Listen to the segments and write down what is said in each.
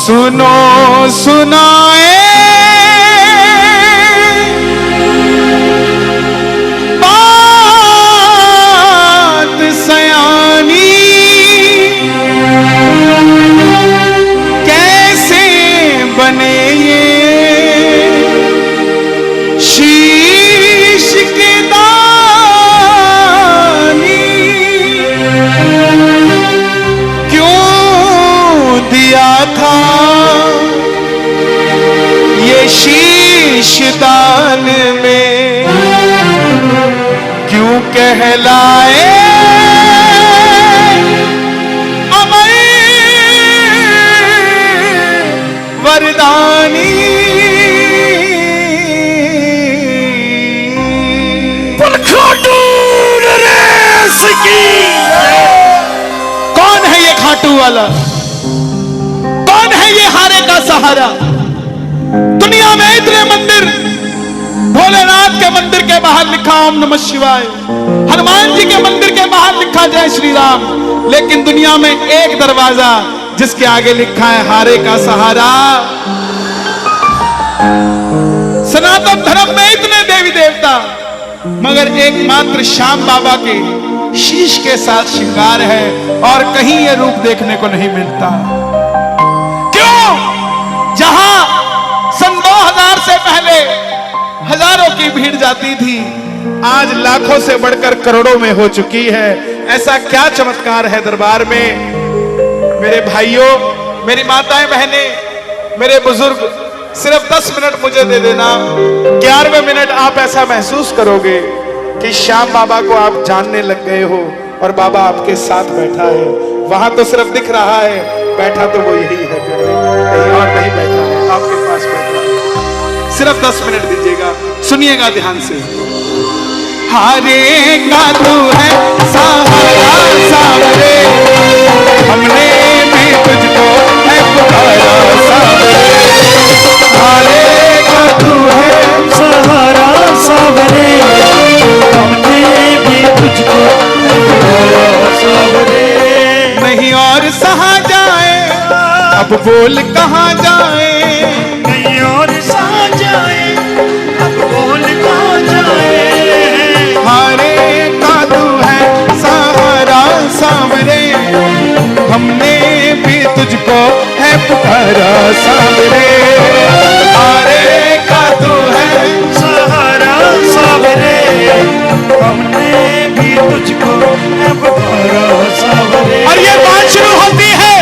सुनो सुनाए बात सयानी, कैसे बने ये शीश के दानी, क्यों दिया था ये शीश दान में, क्यों कहलाए अमर वरदानी। कौन है ये खाटू वाला, कौन है ये हारे का सहारा। दुनिया में इतने मंदिर, भोलेनाथ के मंदिर के बाहर लिखा ओम नमः शिवाय, हनुमान जी के मंदिर के बाहर लिखा जय श्री राम, लेकिन दुनिया में एक दरवाजा जिसके आगे लिखा है हारे का सहारा। सनातन धर्म में इतने देवी देवता, मगर एकमात्र श्याम बाबा के शीश के साथ श्रृंगार है और कहीं यह रूप देखने को नहीं मिलता। क्यों? जहां सन 2000 से पहले हजारों की भीड़ जाती थी, आज लाखों से बढ़कर करोड़ों में हो चुकी है। ऐसा क्या चमत्कार है दरबार में। मेरे भाइयों, मेरी माताएं बहनें, मेरे बुजुर्ग, सिर्फ 10 मिनट मुझे दे देना। 11वें मिनट आप ऐसा महसूस करोगे कि श्याम बाबा को आप जानने लग गए हो और बाबा आपके साथ बैठा है। वहां तो सिर्फ दिख रहा है, बैठा तो वो यही है, कहीं और नहीं बैठा है, आपके पास बैठा है। सिर्फ 10 मिनट दीजिएगा, सुनिएगा ध्यान से। हारे का तू है सहारा सावरे, हमने भी तुझको है पुकारा सावरे। हारे का तू है सहारा सावरे, हमने भी तुझको है पुकारा सावरे। नहीं और सहा जाए, अब बोल कहाँ जाए, नहीं और सहा जाए, अब बोल कहाँ जाए। हारे का तू है सहारा सावरे, हमने भी तुझको है पुकारा सावरे। हारे का तू है सहारा सावरे, हमने भी तुझको है पुकारा सावरे। और ये बात शुरू होती है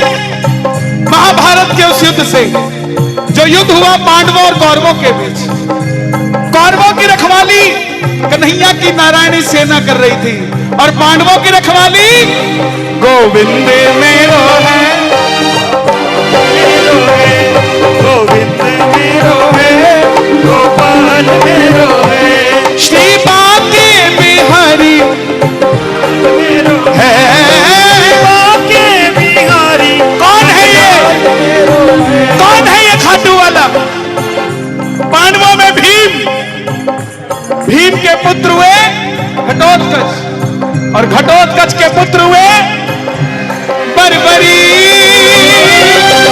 महाभारत के उस युद्ध से, जो युद्ध हुआ पांडवों और कौरवों के बीच। कौरवों की रखवाली कन्हैया की नारायणी सेना कर रही थी और पांडवों की रखवाली गोविंद मेरो है, गोविंद मेरो है, गोपाल मेरो है, श्री बाके बिहारी मेरो है। बाके बिहारी। कौन है ये, कौन है ये खाटू वाला। पांडवों में भीम, भीम के पुत्र हुए घटोत्कच और घटोत्कच के पुत्र हुए बर्बरी,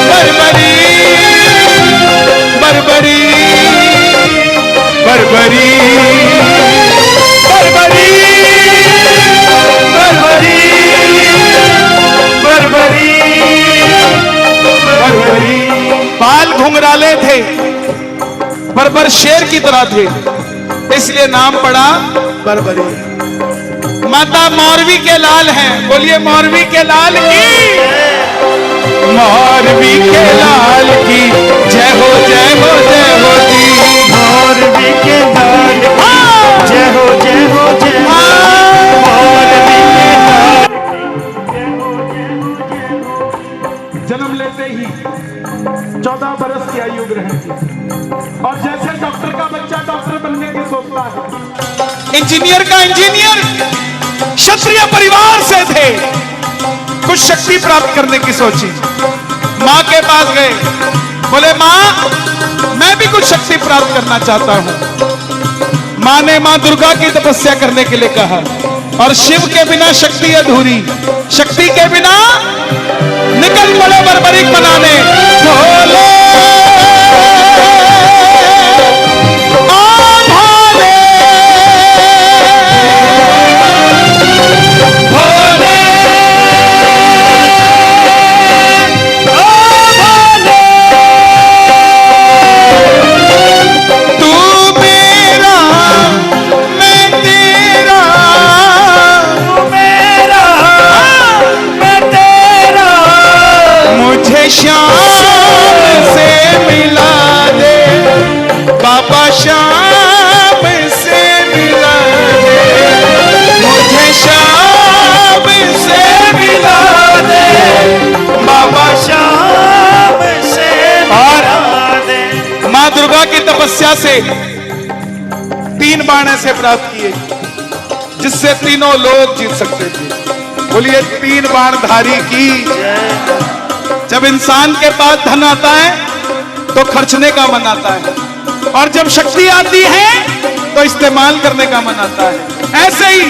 बर्बरी, बर्बरी, बर्बरी, बर्बरी, बर्बरी, बर्बरी, बर्बरी। बाल घुंघराले थे, बर्बर शेर की तरह थे, इसलिए नाम पड़ा बर्बरी। माता मौरवी के लाल हैं, बोलिए मौरवी के लाल की, मौरवी के लाल की जय हो, जय हो, जय हो जी। मौरवी के लाल की जय हो, जय हो, जय हो। मौरवी के लाल की जन्म लेते ही 14 बरस की आयु ग्रहण की, और जैसे डॉक्टर का बच्चा डॉक्टर बनने की सोचता है, इंजीनियर का इंजीनियर, क्षत्रिय परिवार से थे, कुछ शक्ति प्राप्त करने की सोची। मां के पास गए, बोले मां मैं भी कुछ शक्ति प्राप्त करना चाहता हूं। मां ने मां दुर्गा की तपस्या करने के लिए कहा, और शिव के बिना शक्ति अधूरी, शक्ति के बिना निकल पड़े बर्बरीक बनाने। ढोल श्याम से मिला दे, बाबा श्याम से मिला दे, मुझे श्याम से मिला दे, बाबा श्याम से मिला दे। मां दुर्गा की तपस्या से 3 बाण ऐसे प्राप्त किए जिससे तीनों लोग जीत सकते थे। बोलिए 3 बाण धारी की। जब इंसान के पास धन आता है तो खर्चने का मन आता है, और जब शक्ति आती है तो इस्तेमाल करने का मन आता है। ऐसे ही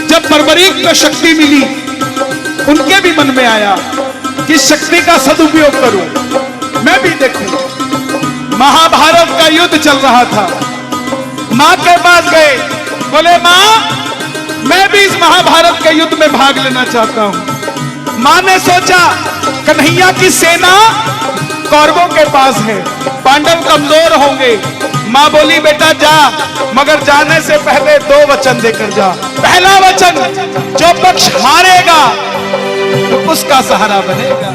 जब बर्बरीक को शक्ति मिली, उनके भी मन में आया कि शक्ति का सदुपयोग करूं, मैं भी देखूं। महाभारत का युद्ध चल रहा था। मां के पास गए, बोले मां मैं भी इस महाभारत के युद्ध में भाग लेना चाहता हूं। मां ने सोचा कन्हैया की सेना कौरवों के पास है, पांडव कमजोर होंगे। मां बोली बेटा जा, मगर जाने से पहले 2 वचन देकर जा। पहला वचन, जो पक्ष हारेगा तो उसका सहारा बनेगा।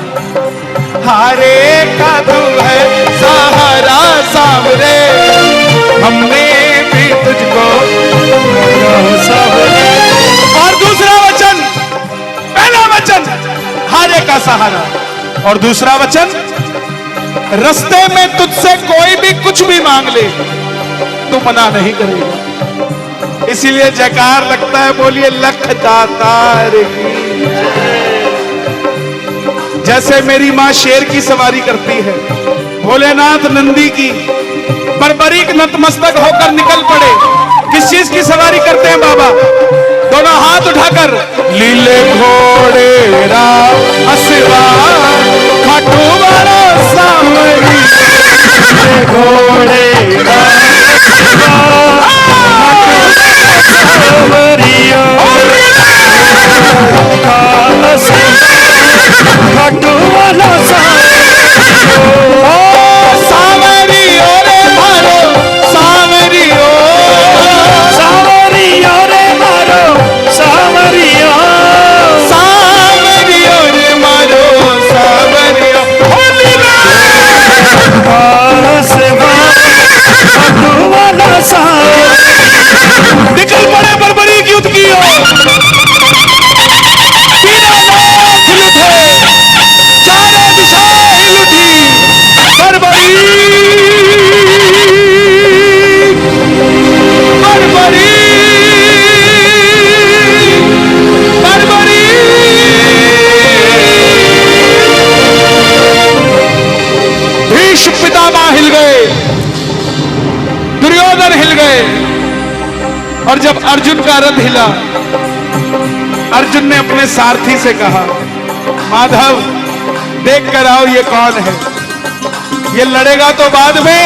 हारे का तू है सहारा सावरे, हमने भी तुझको सावरे। और दूसरा वचन, पहला वचन हारे का सहारा, और दूसरा वचन रास्ते में तुझसे कोई भी कुछ भी मांग ले तू मना नहीं करेगा। इसीलिए जयकार लगता है, बोलिए लख दातार की। जैसे मेरी मां शेर की सवारी करती है, भोलेनाथ नंदी की, बर्बरीक नतमस्तक होकर निकल पड़े। किस चीज की सवारी करते हैं बाबा? दोनों हाथ उठाकर लीले घोड़े राम असवार, खाटू वाला सावरी, घोड़े खाटू वाला सावरियो रे मारो सावरियो, सावरियो रे मारो सावरियो, सावरियो रे मारो सावरियो। खाटू वाला निकल पड़े बर्बरीक युद्ध की ओर। तीनों लोग लुटे, चारों दिशाएं लुटी। बर्बरीक बर्बरीक बर्बरीक। भीष्म पितामह हिल गए, दुर्योधन हिल गए, और जब अर्जुन का रथ हिला, अर्जुन ने अपने सारथी से कहा माधव देख कर आओ ये कौन है। ये लड़ेगा तो बाद में,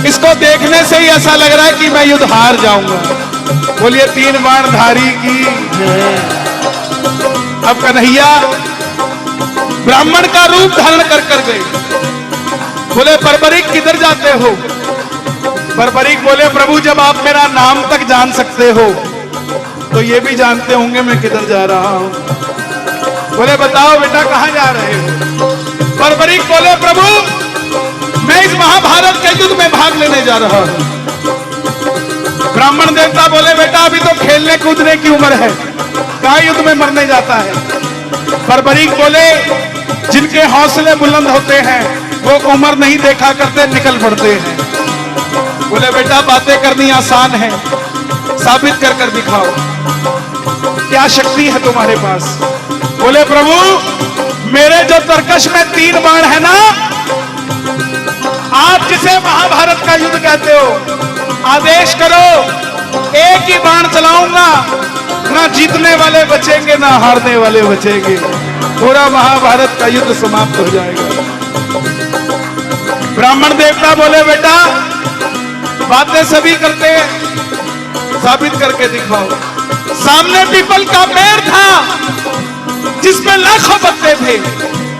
इसको देखने से ही ऐसा लग रहा है कि मैं युद्ध हार जाऊंगा। बोलिए 3 बाण धारी की। अब कन्हैया ब्राह्मण का रूप धारण कर गए। बोले बर्बरीक किधर जाते हो? बर्बरीक बोले प्रभु जब आप मेरा नाम तक जान सकते हो तो ये भी जानते होंगे मैं किधर जा रहा हूं। बोले बताओ बेटा कहां जा रहे हो? बर्बरीक बोले प्रभु मैं इस महाभारत के युद्ध में भाग लेने जा रहा हूं। ब्राह्मण देवता बोले बेटा अभी तो खेलने कूदने की उम्र है, कहां युद्ध में मरने जाता है। बर्बरीक बोले जिनके हौसले बुलंद होते हैं वो उम्र नहीं देखा करते, निकल पड़ते हैं। बोले बेटा बातें करनी आसान है, साबित कर कर दिखाओ क्या शक्ति है तुम्हारे पास। बोले प्रभु मेरे जो तरकश में 3 बाण है ना, आप जिसे महाभारत का युद्ध कहते हो, आदेश करो एक ही बाण चलाऊंगा, ना जीतने वाले बचेंगे ना हारने वाले बचेंगे, पूरा महाभारत का युद्ध समाप्त हो जाएगा। ब्राह्मण देवता बोले बेटा बातें सभी करते हैं, साबित करके दिखाओ। सामने पीपल का पेड़ था जिसमें लाखों पत्ते थे।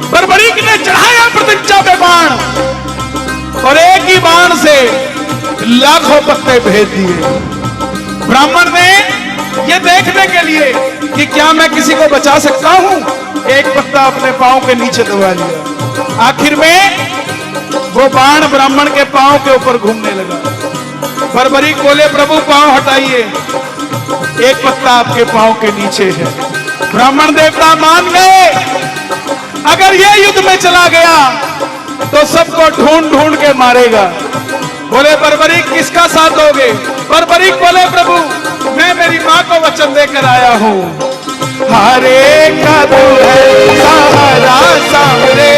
बर्बरीक ने चढ़ाया प्रतिज्ञा पे बाण और एक ही बाण से लाखों पत्ते भेज दिए। ब्राह्मण ने ये देखने के लिए कि क्या मैं किसी को बचा सकता हूं, एक पत्ता अपने पांव के नीचे दबा लिया। आखिर में वो बाण ब्राह्मण के पांव के ऊपर घूमने लगा। बर्बरीक बोले प्रभु पांव हटाइए, एक पत्ता आपके पांव के नीचे है। ब्राह्मण देवता मान गए, अगर ये युद्ध में चला गया तो सबको ढूंढ ढूंढ के मारेगा। बोले बर्बरीक किसका साथ दोगे? बर्बरीक बोले प्रभु मैं मेरी मां को वचन देकर आया हूं, हारे का तू है सहारा सामरे,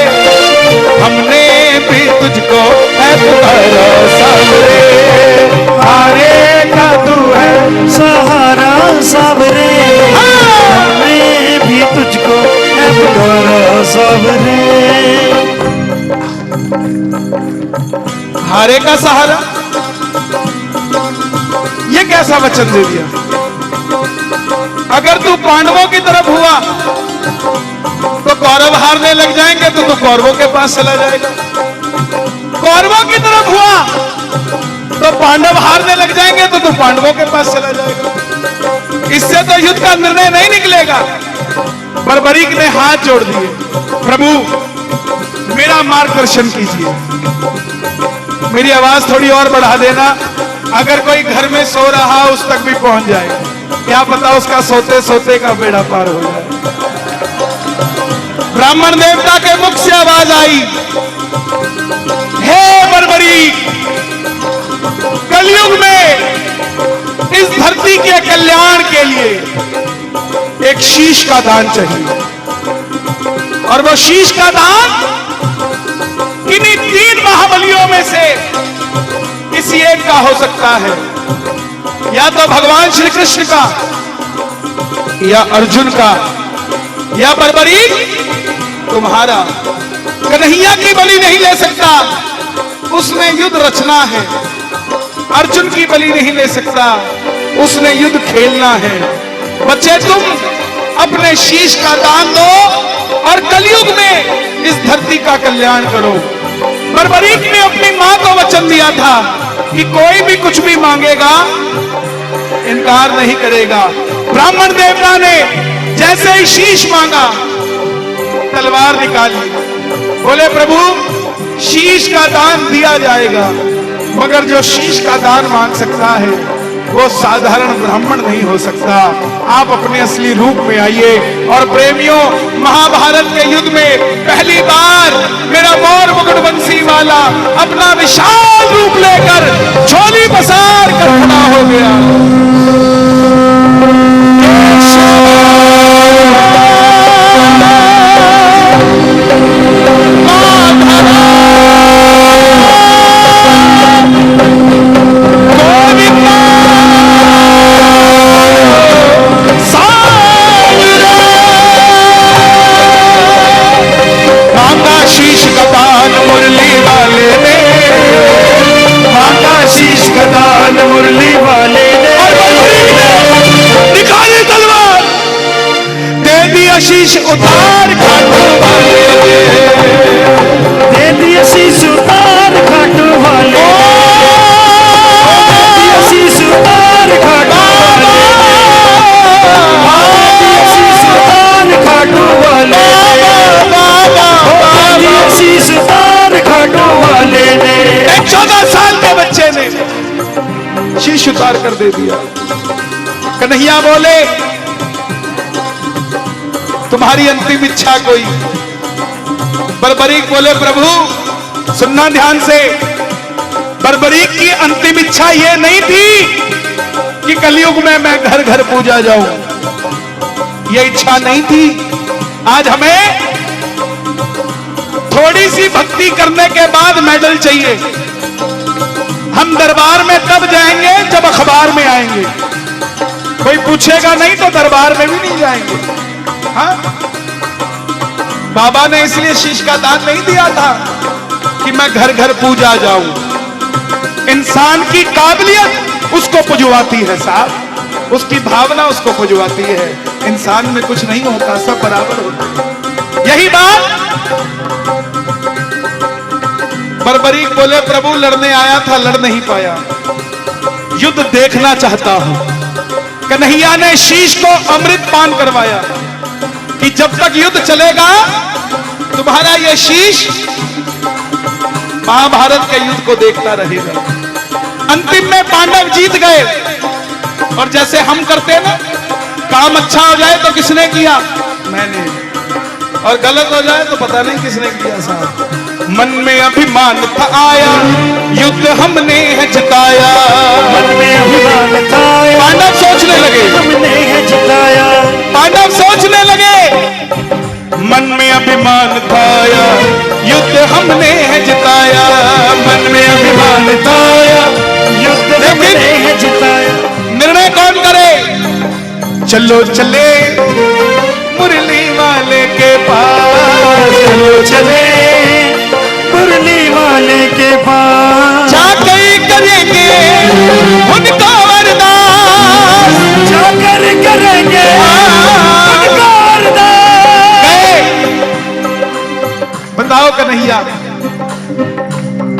हमने भी तुझको है पुकारा सामरे, हारे का तू है सहारा सावरे, हमने भी तुझको है पुकारा सावरे। हारे का सहारा, ये कैसा वचन दे दिया? अगर तू पांडवों की तरफ हुआ तो कौरव हारने लग जाएंगे तो तू कौरवों के पास चला जाएगा। कौरवों की तरफ हुआ तो पांडव हारने लग जाएंगे तो तू पांडवों के पास चला जाएगा। इससे तो युद्ध का निर्णय नहीं निकलेगा। बर्बरीक ने हाथ जोड़ दिए, प्रभु मेरा मार्गदर्शन कीजिए, मेरी आवाज थोड़ी और बढ़ा देना, अगर कोई घर में सो रहा उस तक भी पहुंच जाए, क्या पता उसका सोते सोते का बेड़ा पार हो जाए। ब्राह्मण देवता के मुख से आवाज आई, हे बर्बरीक, कलयुग में इस धरती के कल्याण के लिए एक शीश का दान चाहिए, और वो शीश का दान किन्हीं 3 महाबलियों में से किसी एक का हो सकता है, या तो भगवान श्री कृष्ण का, या अर्जुन का, या बर्बरीक तुम्हारा। कन्हैया की बलि नहीं ले सकता, उसने युद्ध रचना है। अर्जुन की बलि नहीं ले सकता, उसने युद्ध खेलना है। बच्चे तुम अपने शीश का दान दो और कलयुग में इस धरती का कल्याण करो। बर्बरीक ने अपनी मां को वचन दिया था कि कोई भी कुछ भी मांगेगा इनकार नहीं करेगा। ब्राह्मण देवता ने जैसे ही शीश मांगा तलवार निकाली, बोले प्रभु शीश का दान दिया जाएगा, मगर जो शीश का दान मांग सकता है वो साधारण ब्राह्मण नहीं हो सकता। आप अपने असली रूप में आइए। और प्रेमियों, महाभारत के युद्ध में पहली बार मेरा मोर मुकुट बंसी वाला अपना विशाल रूप लेकर झोली पसार कर खड़ा हो गया। मुरली वाले ने निकाली तलवार, दे दिया शीश उतार खाटू वाले ने, दे दिया शीश उतार खाटू वाले, दे दिया शीश उतार खाटू वाले, दे दिया शीश उतार खाटू वाले, दे दिया शीश उतार खाटू वाले ने। एक 14 साल के बच्चे ने शीश उतार कर दे दिया। कन्हैया बोले तुम्हारी अंतिम इच्छा कोई? बर्बरीक बोले प्रभु सुनना ध्यान से, बर्बरीक की अंतिम इच्छा यह नहीं थी कि कलयुग में मैं घर घर पूजा जाऊं, यह इच्छा नहीं थी। आज हमें थोड़ी सी भक्ति करने के बाद मेडल चाहिए। हम दरबार में तब जाएंगे जब अखबार में आएंगे, कोई पूछेगा नहीं तो दरबार में भी नहीं जाएंगे। हाँ? बाबा ने इसलिए शीश का दान नहीं दिया था कि मैं घर घर पूजा जाऊं। इंसान की काबिलियत उसको पुजवाती है साहब, उसकी भावना उसको पुजवाती है। इंसान में कुछ नहीं होता, सब बराबर होता है। यही बात बर्बरीक बोले प्रभु लड़ने आया था, लड़ नहीं पाया, युद्ध देखना चाहता हूं। कन्हैया ने शीश को अमृत पान करवाया, कि जब तक युद्ध चलेगा तुम्हारा ये शीश महाभारत के युद्ध को देखता रहेगा। अंतिम में पांडव जीत गए। और जैसे हम करते हैं ना, काम अच्छा हो जाए तो किसने किया? मैंने। और गलत हो जाए तो पता नहीं किसने किया साहब। मन में अभिमान था आया, युद्ध हमने है जिताया। मन में अभिमान था आया, पांडव सोचने लगे, हमने है जिताया। पांडव सोचने लगे, मन में अभिमान था आया, युद्ध हमने है जिताया। मन में अभिमान था आया, युद्ध हमने है जिताया। निर्णय कौन करे? चलो चले मुरली वाले के पास, चलो चले मुरली वाले के पास। जाकर करेंगे उनका वरदान, जाकर करेंगे उनका वरदान। गए। बताओ कन्हैया,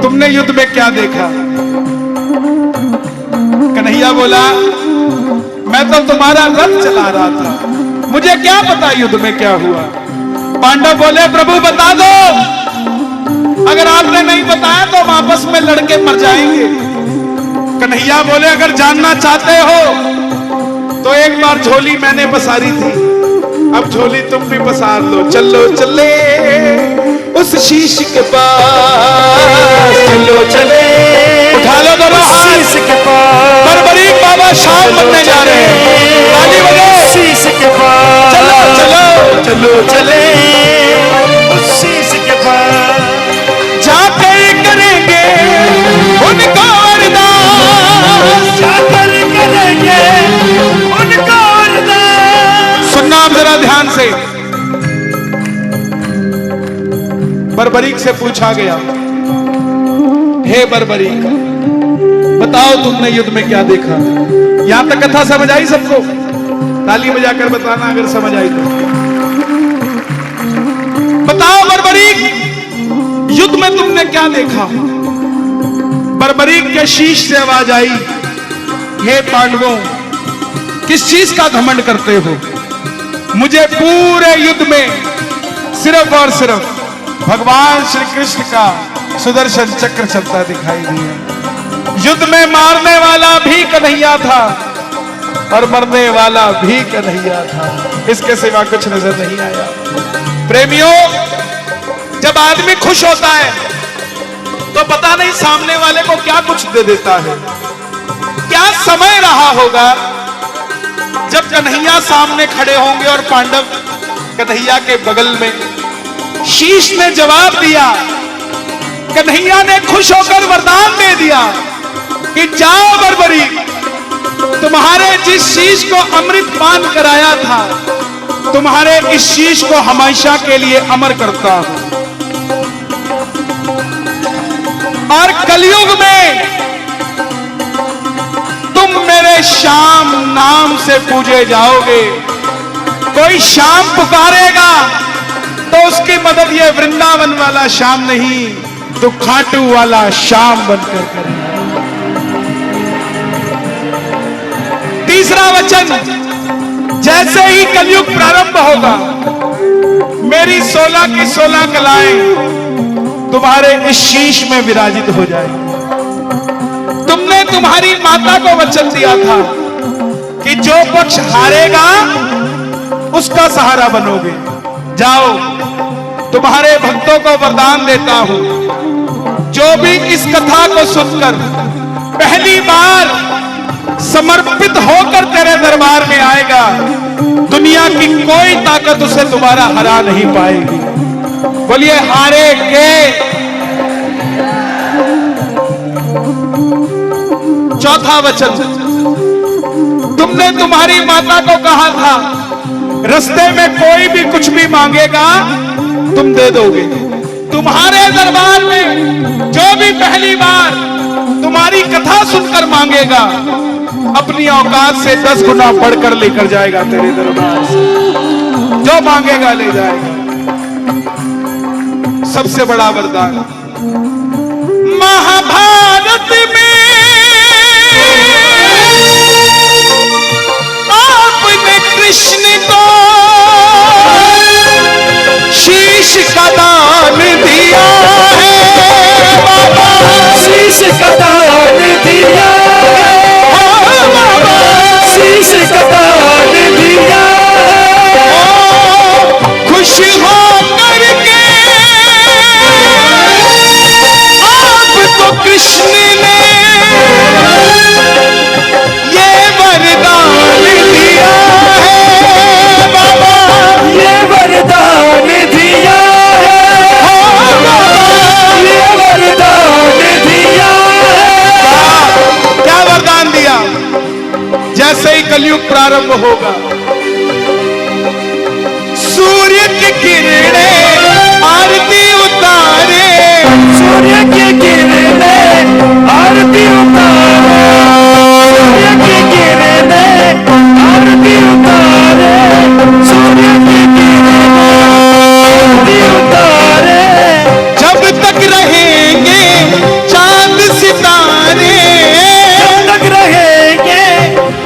तुमने युद्ध में क्या देखा? कन्हैया बोला, मैं तो तुम्हारा रथ चला रहा था, मुझे क्या पता युद्ध में क्या हुआ। पांडव बोले, प्रभु बता दो, अगर आपने नहीं बताया तो हम आपस में लड़के मर जाएंगे। कन्हैया बोले, अगर जानना चाहते हो तो एक बार झोली मैंने पसारी थी, अब झोली तुम भी पसार लो। चलो चले उस शीश के पास, चलो चले, उठा लो दोनों शीश के पास। बरबरीक बाबा शाम बनने जा रहे हैं, ताली बजाओ। शीश के पास। चलो चलो चलो चले उस शीश के पास। जाकर करेंगे उनका वरदान, जाकर करेंगे उनका वरदान। सुनना आप जरा ध्यान से। बरबरीक से पूछा गया, हे बरबरीक बताओ तुमने युद्ध में क्या देखा? यहां तक कथा समझ आई सबको? ताली बजाकर बताना अगर समझ आई तो। बताओ बरबरीक, युद्ध में तुमने क्या देखा? बरबरीक के शीश से आवाज आई, हे पांडवों, किस चीज का घमंड करते हो? मुझे पूरे युद्ध में सिर्फ और सिर्फ भगवान श्री कृष्ण का सुदर्शन चक्र चलता दिखाई दिया। युद्ध में मारने वाला भी कन्हैया था और मरने वाला भी कन्हैया था, इसके सिवा कुछ नजर नहीं आया। प्रेमियों, जब आदमी खुश होता है तो पता नहीं सामने वाले को क्या कुछ दे देता है। क्या समय रहा होगा जब कन्हैया सामने खड़े होंगे और पांडव कन्हैया के बगल में। शीश ने जवाब दिया, कन्हैया ने खुश होकर वरदान दे दिया कि जाओ बरबरीक, तुम्हारे जिस शीश को अमृत पान कराया था, तुम्हारे इस शीश को हमेशा के लिए अमर करता हूं। और कलयुग में तुम मेरे श्याम नाम से पूजे जाओगे। कोई श्याम पुकारेगा तो उसकी मदद ये वृंदावन वाला श्याम नहीं, तो खाटू वाला श्याम बनकर करेगा। तीसरा वचन, जैसे ही कलयुग प्रारंभ होगा, मेरी 16 की 16 कलाएं तुम्हारे इस शीश में विराजित हो जाएगी। तुमने तुम्हारी माता को वचन दिया था कि जो पक्ष हारेगा उसका सहारा बनोगे। जाओ, तुम्हारे भक्तों को वरदान देता हूं, जो भी इस कथा को सुनकर पहली बार समर्पित होकर तेरे दरबार में आएगा, दुनिया की कोई ताकत उसे तुम्हारा हरा नहीं पाएगी। बोलिए हारे के। चौथा वचन, तुमने तुम्हारी माता को कहा था रास्ते में कोई भी कुछ भी मांगेगा तुम दे दोगे। तुम्हारे दरबार में जो भी पहली बार तुम्हारी कथा सुनकर मांगेगा, अपनी औकात से 10 गुना बढ़कर लेकर जाएगा तेरे दरबार से। जो मांगेगा ले जाएगा। सबसे बड़ा वरदान महाभारत में आपने कृष्ण को वैसे ही कलयुग प्रारंभ होगा। सूर्य की किरणें आरती उतारे, सूर्य की किरणें आरती उतारे, सूर्य की किरणें आरती उतारे, सूर्य की किरणें आरती उतारे। जब तक रहेंगे चांद सितारे, जब तक रहेंगे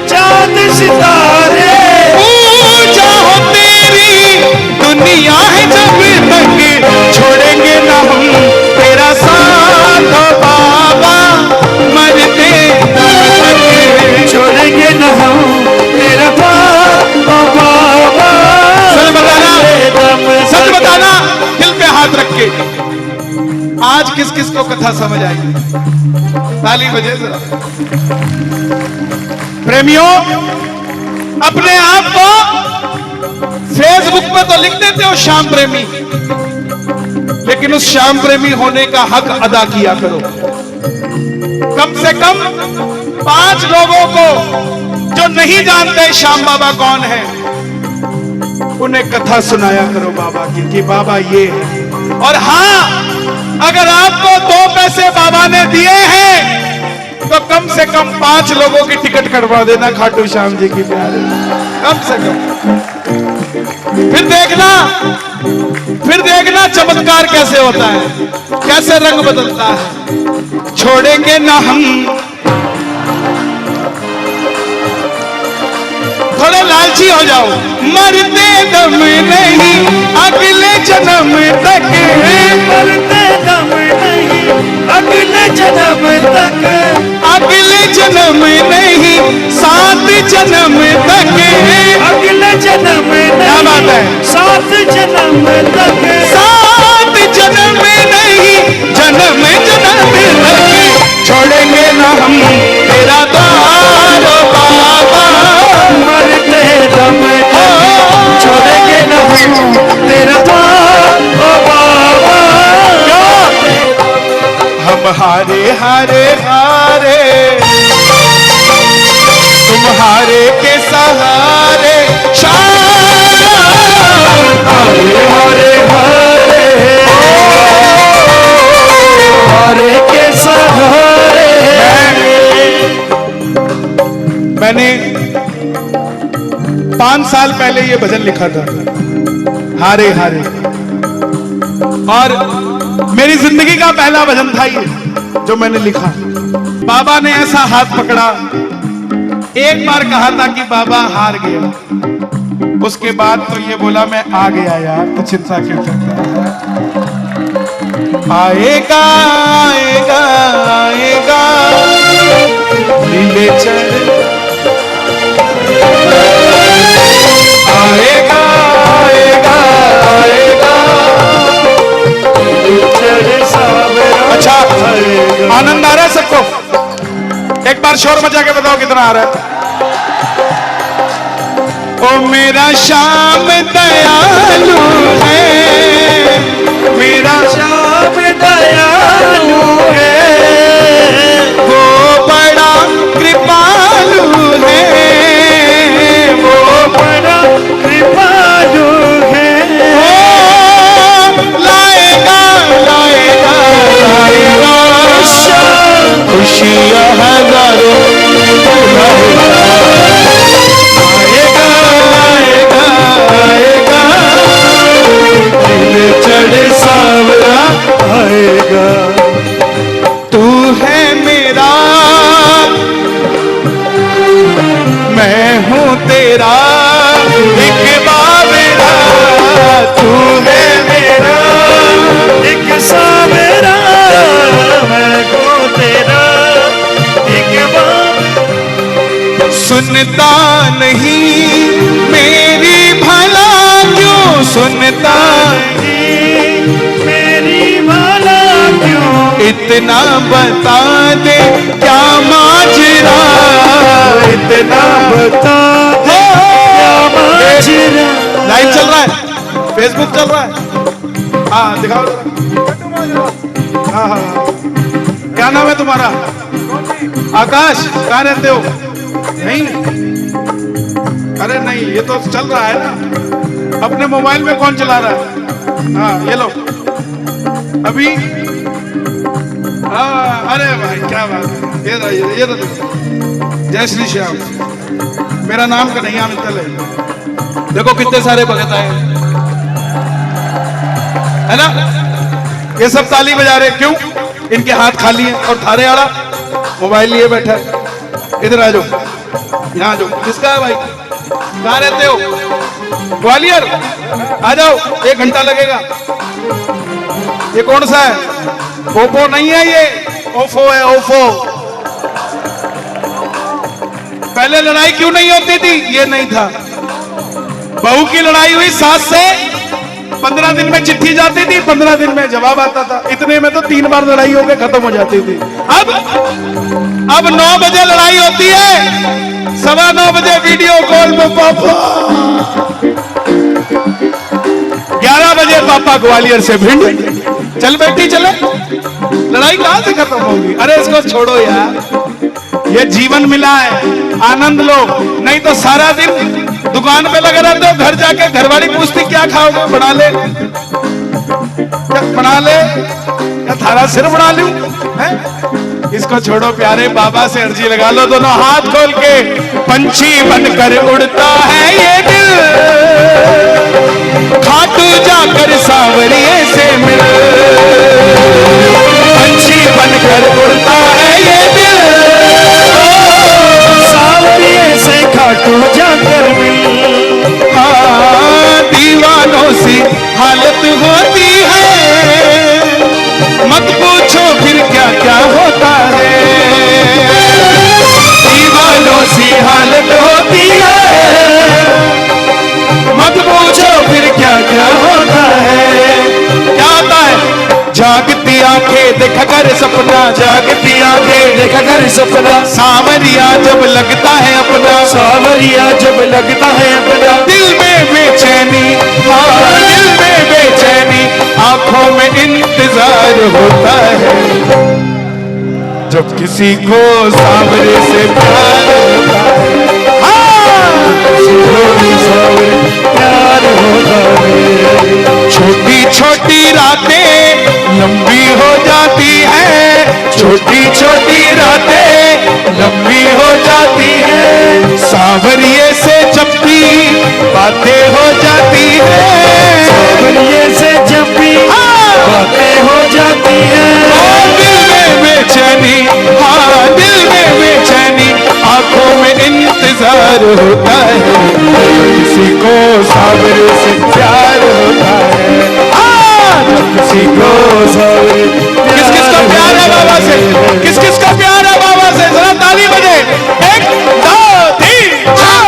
चांद सितारे, पूजा हो तेरी दुनिया है जब तक, छोड़ेंगे ना हम तेरा साथ ओ बाबा, मरते दम तक। छोड़ेंगे न हम तेरा साथ ओ बाबा। सच बताना, दम सच बताना, दिल पे हाथ रख के। आज किस किस को कथा समझ आई? ताली बजे जरा। प्रेमियों, अपने आप को फेसबुक पे तो लिख देते हो श्याम प्रेमी, लेकिन उस श्याम प्रेमी होने का हक अदा किया करो। कम से कम 5 लोगों को जो नहीं जानते श्याम बाबा कौन है, उन्हें कथा सुनाया करो बाबा की कि बाबा ये है। और हां, अगर आपको 2 पैसे बाबा ने दिए हैं तो कम से कम 5 लोगों की टिकट कटवा देना खाटू श्याम जी की प्यारे, कम से कम। फिर देखना चमत्कार कैसे होता है, कैसे रंग बदलता है। छोड़ेंगे ना हम, थोड़े लालची हो जाओ, मरते दम नहीं अगले जन्म तक, मरते दम नहीं अगले जन्म तक, अगले जन्म नहीं 7 जन्म तक, अगले जन्म क्या बात है? 7 जन्म तक, 7 जन्म नहीं जन्म जन्म तक, छोड़ेंगे ना हम तेरा द्वार ओ बाबा, मरते दम तक, छोड़ेंगे न हम तेरा द्वार ओ बाबा। हम हारे हारे हारे, तुम्हारे के सहारे शाम, हरे हरे हरे हरे के सहारे। मैंने 5 साल पहले ये भजन लिखा था, हारे हारे, और मेरी जिंदगी का पहला भजन था ये जो मैंने लिखा। बाबा ने ऐसा हाथ पकड़ा, एक बार कहा था कि बाबा हार गया, उसके बाद तो ये बोला मैं आ गया यार, तो चिंता क्यों करता है? आएगा आएगा आएगा नीले चढ़, आएगा आएगा आएगा। अच्छा, आनंद आ रहा है सबको? एक बार शोर मचा के बताओ कितना आ रहा है। ओ मेरा श्याम दयालु है, मेरा श्याम दयालु है, वो बड़ा कृपालु है, वो बड़ा कृपालु है। लाएगा लाएगा लाएगा खुशियां हजारों, आएगा आएगा आएगा दिल चढ़े सावरा आएगा। तू है मेरा, मैं हूँ तेरा, एक बाबेरा, तू है मेरा, एक सावरा, मैं हूँ तेरा, एक बार। सुनता नहीं मेरी भला क्यों, सुनता मेरी भला क्यों, इतना बता दे क्या माजरा, इतना बता दे क्या माजरा। लाइव चल रहा है, फेसबुक चल रहा है, हाँ दिखाओ जरा। हाँ हाँ, क्या नाम है तुम्हारा? आकाश, कहाँ रहते हो? नहीं अरे नहीं, ये तो चल रहा है ना। अपने मोबाइल में कौन चला रहा है? हाँ ये लो अभी। हाँ अरे भाई क्या बात है। ये रहा। जय श्री श्याम। मेरा नाम कन्हैया मित्तल है। देखो कितने सारे भगत आए है ना। ये सब ताली बजा रहे क्यों? इनके हाथ खाली हैं और थारे आड़ा मोबाइल लिए बैठा है। इधर आ जाओ, यहाँ आ जाओ। किसका है भाई? कहाँ रहते हो? ग्वालियर। आ जाओ, 1 घंटा लगेगा। ये कौन सा है? ओप्पो नहीं है, ये ओफो है, ओफो। पहले लड़ाई क्यों नहीं होती थी? ये नहीं था। बहू की लड़ाई हुई सास से, 15 दिन में चिट्ठी जाती थी, 15 दिन में जवाब आता था। इतने में तो 3 बार लड़ाई होकर खत्म हो जाती थी। अब 9 बजे लड़ाई होती है, 9:15 बजे वीडियो कॉल में पापा। 11 बजे पापा ग्वालियर से भिंड। चल बेटी चले। लड़ाई कहां से खत्म होगी? अरे इसको छोड़ो यार, ये जीवन मिला है, आनंद लो। नहीं तो सारा दिन दुकान पे लगे रहते हो, घर जाके घरवाली पूछती क्या खाओगे? बना ले, क्या बना ले, क्या थारा सिर बना लूं? इसको छोड़ो प्यारे, बाबा से अर्जी लगा लो दोनों हाथ खोल के। पंछी बनकर उड़ता है ये दिल, खाटू जाकर सांवरिये से मिल। पंछी बनकर उड़ता है ये दिल, सांवरिये से खाटू जाकर मिल। हाँ दीवानों सी हालत होती है, मत पूछो फिर क्या क्या होता है। दीवानों सी हालत होती है, मत पूछो फिर क्या क्या होता है। क्या होता है? जागती आंखें देखा कर सपना, जागती आंखें देखा कर सपना। सांवरिया जब लगता है अपना, सांवरिया जब लगता है अपना। दिल में बेचैनी, हाँ दिल में बेचैनी, आंखों में इंतजार होता है। जब किसी को सांवरे से प्यार होता है, हाँ किसी को सांवरे प्यार होता है। छोटी छोटी रातें लंबी हो जाती है, छोटी छोटी रातें लंबी हो जाती है। सांवरिये से जब भी बातें हो जाती है, सांवरिये से जब भी बातें हो जाती है। दिल में बेचैनी, हाँ दिल में बेचैनी, आंखों में इंतजार होता है। किसी को सांवरे से प्यार होता है, किसी को किस किस का प्यार है बाबा से? किस किस का प्यार है बाबा से? जरा ताली बजे। 1 2 3 4।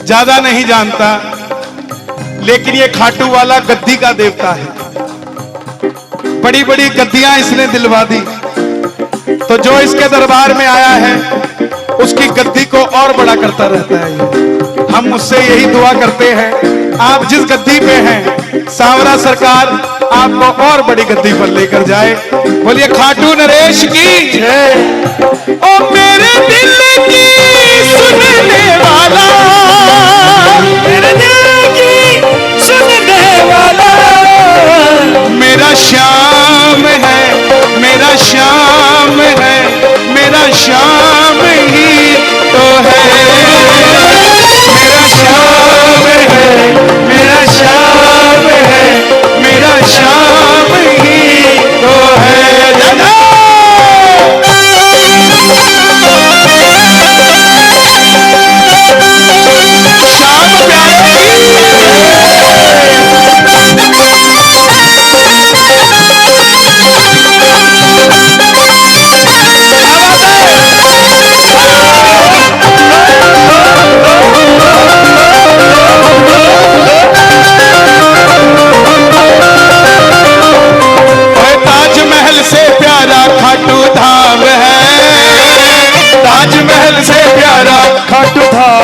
ज्यादा नहीं जानता, लेकिन ये खाटू वाला गद्दी का देवता है। बड़ी बड़ी गद्दियां इसने दिलवा दी, तो जो इसके दरबार में आया है उसकी गद्दी को और बड़ा करता रहता है ये। हम उससे यही दुआ करते हैं, आप जिस गद्दी पे हैं सांवरा सरकार आपको और बड़ी गद्दी पर लेकर जाए। बोलिए खाटू नरेश की जय। ओ मेरे दिल की सुनने वाला, मेरे दिल की सुनने वाला, मेरा श्याम है, मेरा श्याम है, मेरा श्याम ही तो है।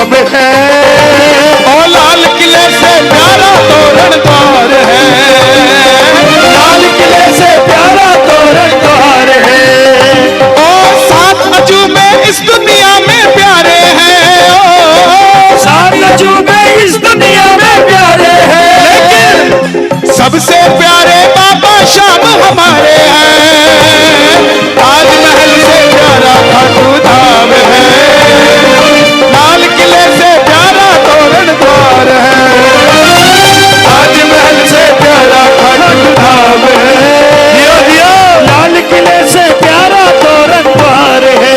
ख्वाब है। ओ लाल किले से प्यारा तोरण द्वार है, लाल किले से प्यारा तोरण द्वार है। और सात अजूबे इस दुनिया में प्यारे हैं, ओ सात अजूबे इस दुनिया में प्यारे हैं। सबसे प्यारे बाबा शाम हमारे हैं। ताजमहल से प्यारा खाटू धाम है, लाल किले से प्यारा तोरण द्वार है, ताजमहल से प्यारा खाटू धाम है। दियो दियो लाल किले से प्यारा तोरण द्वार है।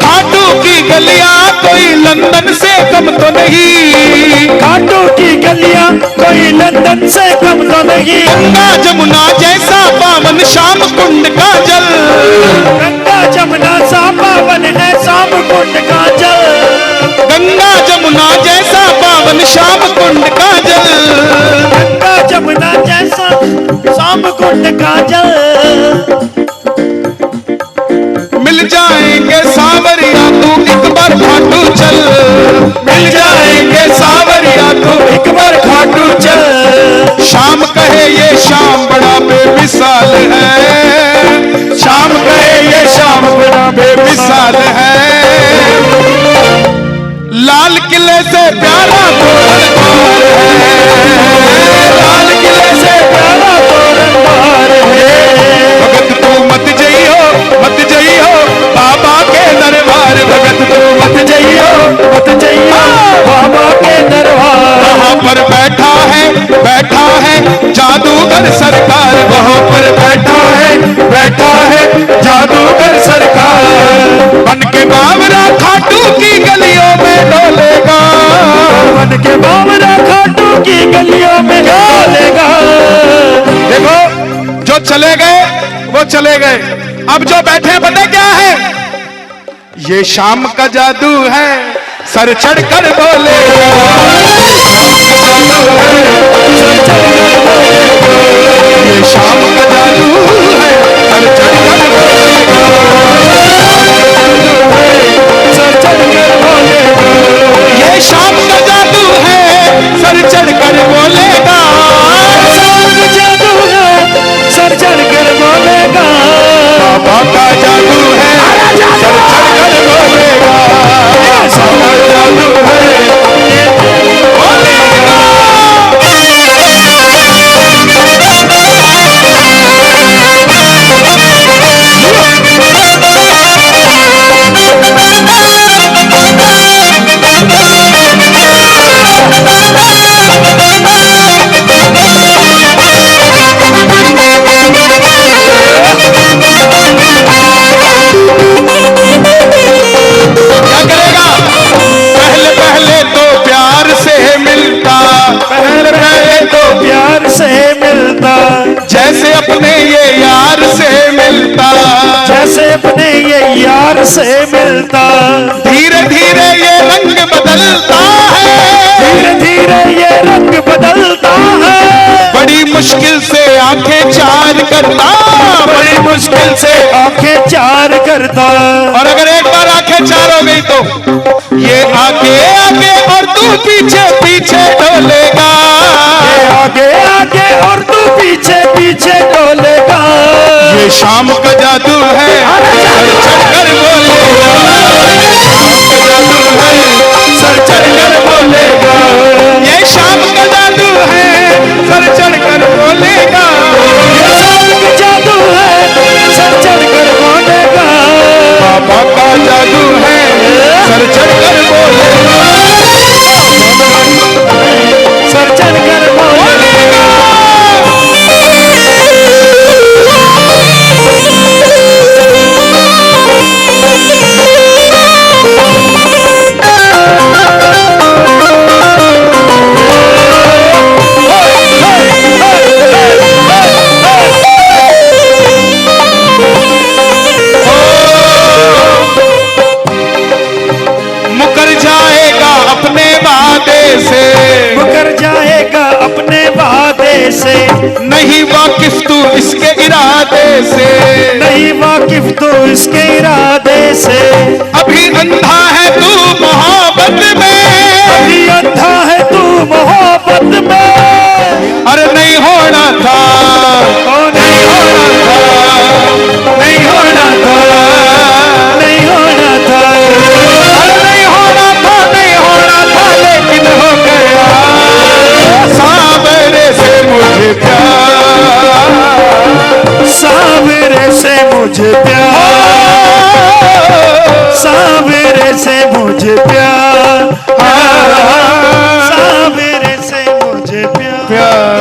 खाटू की गलियां कोई लंदन से कम तो नहीं, खाटू की गलियां कोई लंदन से कम तो नहीं। गंगा जमुना जैसा पावन शाम कुंड का जल, गंगा जमुना सा पावन है शाम कुंड का जल। गंगा जमुना जैसा पावन शाम कुंड का जल, गंगा जमुना जैसा शाम कुंड का जल। मिल जाएंगे सावरिया तू एक बार खाटू चल, मिल जाएंगे सावरिया तू एक बार खाटू चल। शाम कहे ये शाम बड़ा बेमिसाल है, शाम कहे ये शाम बड़ा बेमिसाल है। लाल किले से प्यारा तोरण द्वार है, लाल किले से प्यारा तोरण द्वार है। भगत तू मत जइयो बाबा के दरबार, भगत तू मत जइयो बाबा के दरबार। वहाँ पर बैठा है जादूगर सरकार, वहाँ पर बैठा है जादूगर सरकार। बन के बावरा खाटू की गलियों में डोलेगा, बन के बावरा खाटू की गलियों में डोलेगा। देखो जो चले गए वो चले गए, अब जो बैठे पता क्या है, ये शाम का जादू है सर चढ़कर बोलेगा, ये शाम का जादू है सर चढ़कर बोलेगा, सर चढ़कर बोलेगा। ये शाम का जादू है सर चढ़कर बोलेगा, शाम का जादू है सर चढ़कर बोलेगा। बाबा का जादू है सर चढ़कर बोलेगा, बाबा का जादू है बोलेगा। क्या करेगा? पहले पहले तो प्यार से मिलता, पहले पहले तो प्यार से मिलता, जैसे अपने ये यार से मिलता, जैसे अपने ये यार से मिलता। धीरे धीरे ये रंग बदलता है, धीरे धीरे ये रंग बदलता है। बड़ी मुश्किल से आंखें चार करता, बड़ी मुश्किल से आंखें चार करता। और अगर एक बार आंखें चार हो गई तो ये आगे आगे और तू पीछे पीछे डोलेगा, ये आगे आगे और तू पीछे पीछे डोलेगा। ये शाम का जादू है सर चढ़कर बोलेगा, शाम का जादू है सर चढ़कर बोलेगा, ये शाम का जादू है सर चढ़कर बोलेगा, ये शाम का जादू है सर चढ़कर बोलेगा। बाबा का जादू है सर चढ़कर बोलेगा, सर चढ़कर बोलेगा। मुकर जाएगा अपने वादे से, मुकर जाएगा अपने वादे से। नहीं वाकिफ तू इसके इरादे से, नहीं वाकिफ तो इसके इरादे से। अभी अंधा है तू मोहब्बत मोहब्बत में अरे नहीं होना था, नहीं होना था, नहीं होना था, नहीं होना था, अरे नहीं होना था, नहीं होना था, लेकिन हो गया सावरे से मुझे प्यार, सावरे से मुझे प्यार, सावरे से मुझे प्यार, सावरे से मुझे प्यार।